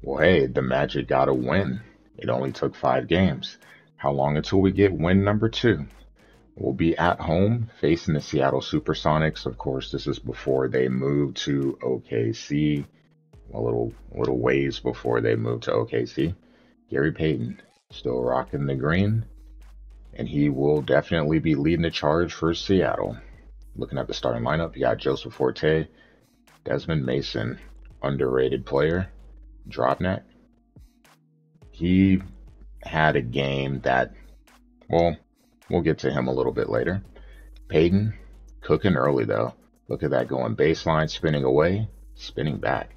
Well, hey, the Magic got a win. It only took 5 games. How long until we get win number two? We'll be at home facing the Seattle Supersonics. Of course, this is before they moved to OKC. A little ways before they moved to OKC. Gary Payton still rocking the green, and he will definitely be leading the charge for Seattle. Looking at the starting lineup, you got Joseph Forte, Desmond Mason, underrated player, Dropnet. He had a game that, well, we'll get to him a little bit later. Payton, cooking early though. Look at that going baseline, spinning away, spinning back.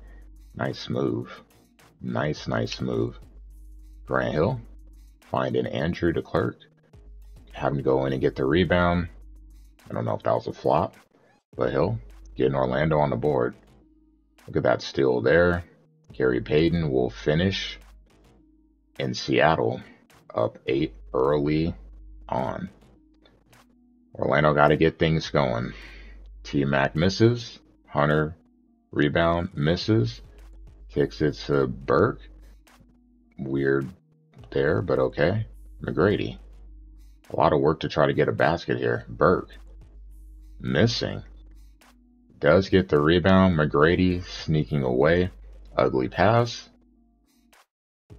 Nice move. Nice move. Grant Hill, finding Andrew DeClerc, having to go in and get the rebound. I don't know if that was a flop, but Hill getting Orlando on the board. Look at that steal there. Gary Payton will finish in Seattle up 8 early on. Orlando got to get things going. T-Mac misses. Hunter rebound misses. Kicks it to Burke. Weird there, but okay. McGrady. A lot of work to try to get a basket here. Burke missing. Does get the rebound. McGrady sneaking away. Ugly pass.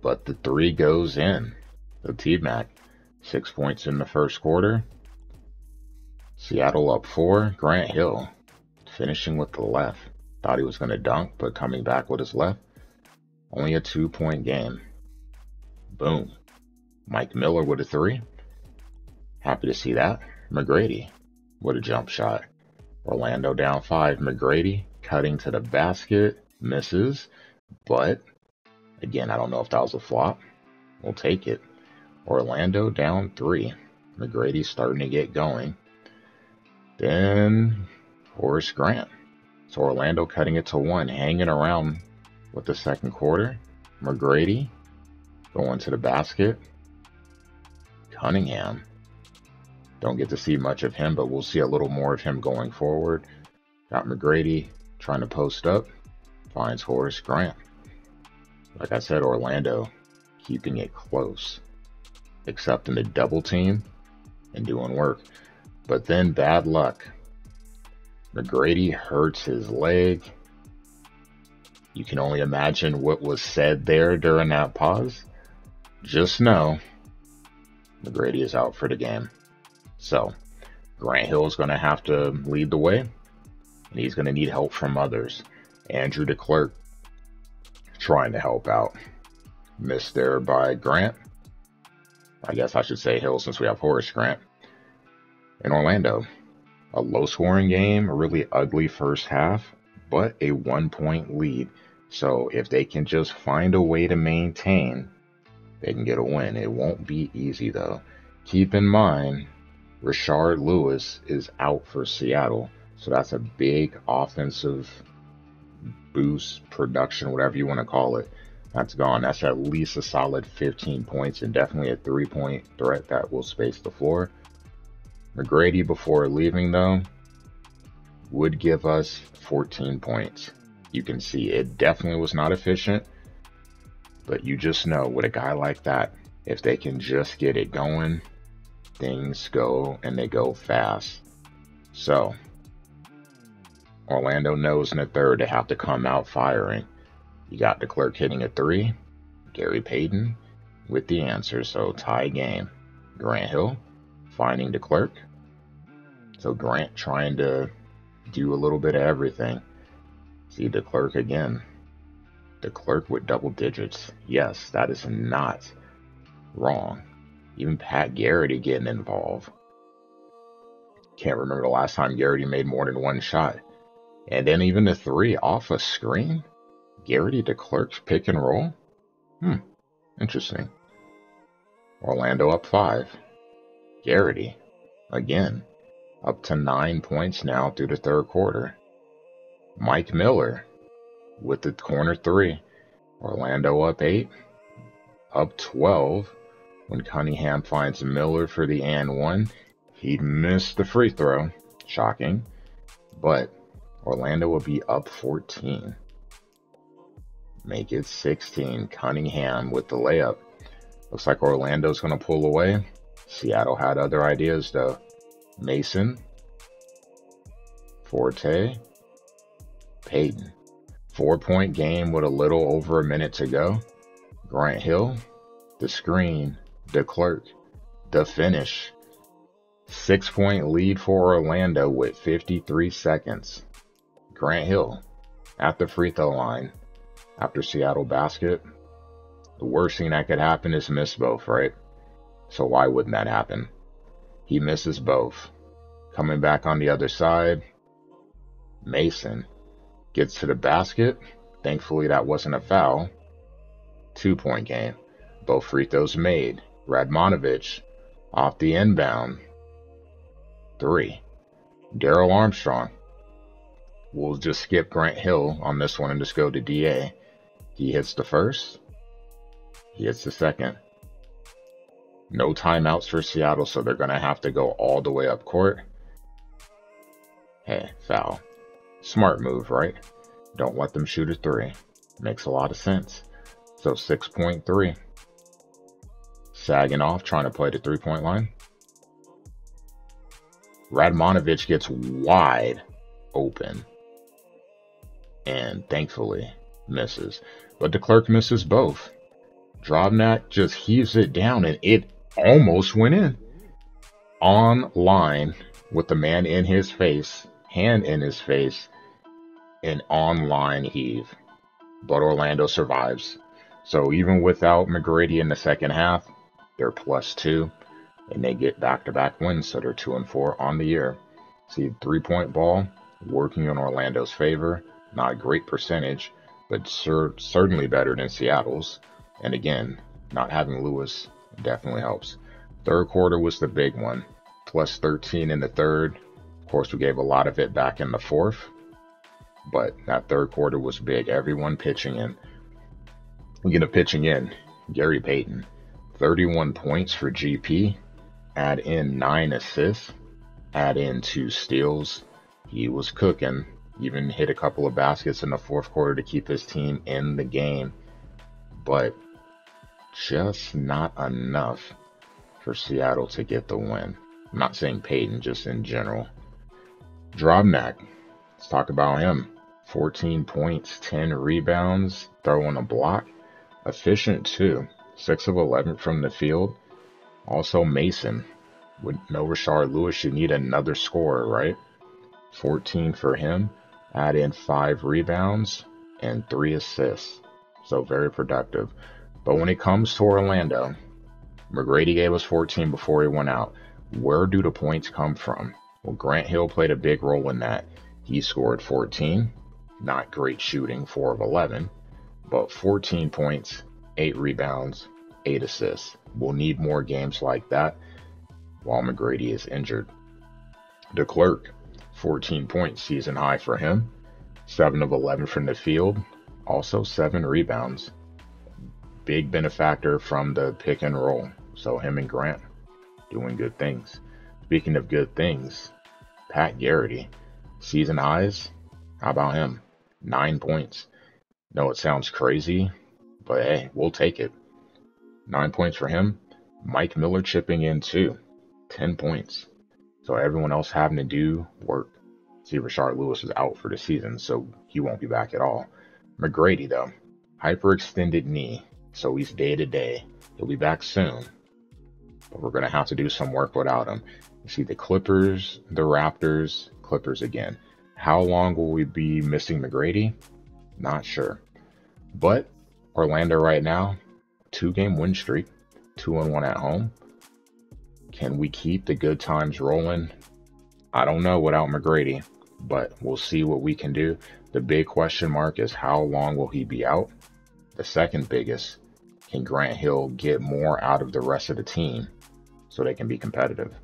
But the three goes in. The T-Mac. 6 points in the first quarter. Seattle up 4. Grant Hill finishing with the left. Thought he was going to dunk, but coming back with his left. Only a 2-point game. Boom. Mike Miller with a 3. Happy to see that. McGrady with a jump shot. Orlando down 5. McGrady cutting to the basket. Misses. But, again, I don't know if that was a flop. We'll take it. Orlando down 3. McGrady starting to get going. Then, Horace Grant. So Orlando cutting it to 1. Hanging around with the second quarter. McGrady going to the basket. Cunningham. Don't get to see much of him, but we'll see a little more of him going forward. Got McGrady trying to post up. Finds Horace Grant. Like I said, Orlando keeping it close. Accepting the double team and doing work. But then bad luck. McGrady hurts his leg. You can only imagine what was said there during that pause. Just know McGrady is out for the game. So Grant Hill is going to have to lead the way, and he's going to need help from others. Andrew DeClerc trying to help out. Missed there by Grant. I guess I should say Hill since we have Horace Grant. In Orlando, a low-scoring game, a really ugly first half, but a 1-point lead. So if they can just find a way to maintain, they can get a win. It won't be easy, though. Keep in mind, Rashard Lewis is out for Seattle. So that's a big offensive boost, production, whatever you want to call it. That's gone. That's at least a solid 15 points and definitely a 3-point threat that will space the floor. McGrady, before leaving, though, would give us 14 points. You can see it definitely was not efficient, but you just know with a guy like that, if they can just get it going, things go and they go fast. So Orlando knows in the third they have to come out firing. You got DeClerc hitting a 3, Gary Payton with the answer. So tie game. Grant Hill finding DeClerc. So Grant trying to do a little bit of everything. See DeClerc again. DeClerc with double digits. Yes, that is not wrong. Even Pat Garrity getting involved. Can't remember the last time Garrity made more than one shot. And then even the 3 off a screen. Garrity DeClerc's pick and roll. Interesting. Orlando up 5. Garrity again. Up to 9 points now through the third quarter. Mike Miller with the corner 3. Orlando up 8. Up 12. When Cunningham finds Miller for the and 1. He missed the free throw. Shocking. But Orlando will be up 14. make it 16. Cunningham with the layup. Looks like Orlando's going to pull away. Seattle had other ideas, though. Mason, Forte, Payton. 4-point game with a little over a minute to go. Grant Hill, the screen, the clerk, the finish. 6-point lead for Orlando with 53 seconds. Grant Hill at the free throw line after Seattle basket. The worst thing that could happen is miss both, right? So why wouldn't that happen? He misses both. Coming back on the other side, Mason gets to the basket. Thankfully, that wasn't a foul. 2-point game. Both free throws made. Radmanovich off the inbound. 3. Darrell Armstrong. We'll just skip Grant Hill on this one and just go to DA. He hits the first. He hits the second. No timeouts for Seattle, so they're going to have to go all the way up court. Hey, foul. Smart move, right? Don't let them shoot a 3. Makes a lot of sense. So 6.3. Sagging off, trying to play the 3-point line. Radmanovich gets wide open. And thankfully misses. But the clerk misses both. Drobnak just heaves it down and it almost went in. On line with the man in his face, hand in his face, an on-line heave. But Orlando survives. So even without McGrady in the second half, they're +2. And they get back-to-back wins, so they're 2-4 on the year. See, 3-point ball working in Orlando's favor. Not a great percentage, but certainly better than Seattle's. And again, not having Lewis definitely helps. Third quarter was the big one. +13 in the third. Of course, we gave a lot of it back in the fourth. But that third quarter was big. Everyone pitching in. We get a pitching in. Gary Payton. 31 points for GP. Add in 9 assists. Add in 2 steals. He was cooking. Even hit a couple of baskets in the fourth quarter to keep his team in the game. But just not enough for Seattle to get the win. I'm not saying Payton, just in general. Drobnak. Let's talk about him. 14 points, 10 rebounds, throwing a block. Efficient too. 6 of 11 from the field. Also Mason. With no Rashard Lewis, you need another scorer, right? 14 for him. Add in 5 rebounds and 3 assists. So very productive. But when it comes to Orlando, McGrady gave us 14 before he went out. Where do the points come from? Well, Grant Hill played a big role in that. He scored 14. Not great shooting, 4 of 11. But 14 points, 8 rebounds, 8 assists. We'll need more games like that while McGrady is injured. De Klerk, 14 points, season high for him. 7 of 11 from the field. Also 7 rebounds. Big benefactor from the pick and roll. So him and Grant doing good things. Speaking of good things, Pat Garrity, season highs. How about him? 9 points. No, it sounds crazy, but hey, we'll take it. 9 points for him. Mike Miller chipping in too. 10 points. So everyone else having to do work. See, Rashard Lewis is out for the season, so he won't be back at all. McGrady, though, hyperextended knee, so he's day-to-day. He'll be back soon, but we're going to have to do some work without him. You see the Clippers, the Raptors, Clippers again. How long will we be missing McGrady? Not sure. But Orlando right now, 2-game win streak, 2-1 at home. Can we keep the good times rolling? I don't know without McGrady, but we'll see what we can do. The big question mark is how long will he be out? The second biggest, can Grant Hill get more out of the rest of the team so they can be competitive?